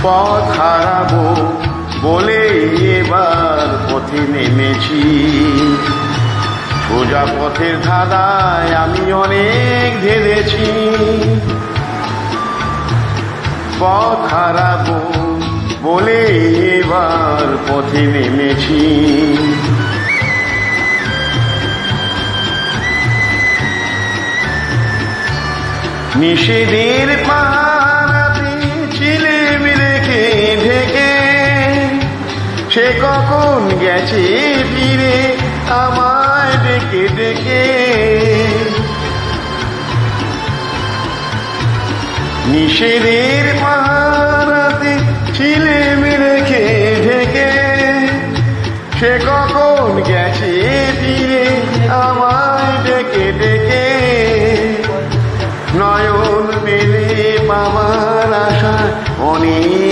পথ হারাবো বলে এবার পথে নেমেছি। সোজা পথের ধাঁধায় আমি অনেক ধেড়েছি। পথ হারাবো বলে এবার পথে নেমেছি। নিষেধের পাহারাতে ছিলেম রেখে ঢেকে, সে কখন গেছে ফিরে আমায় ডেকে ডেকে। নিষেধের পাহাড়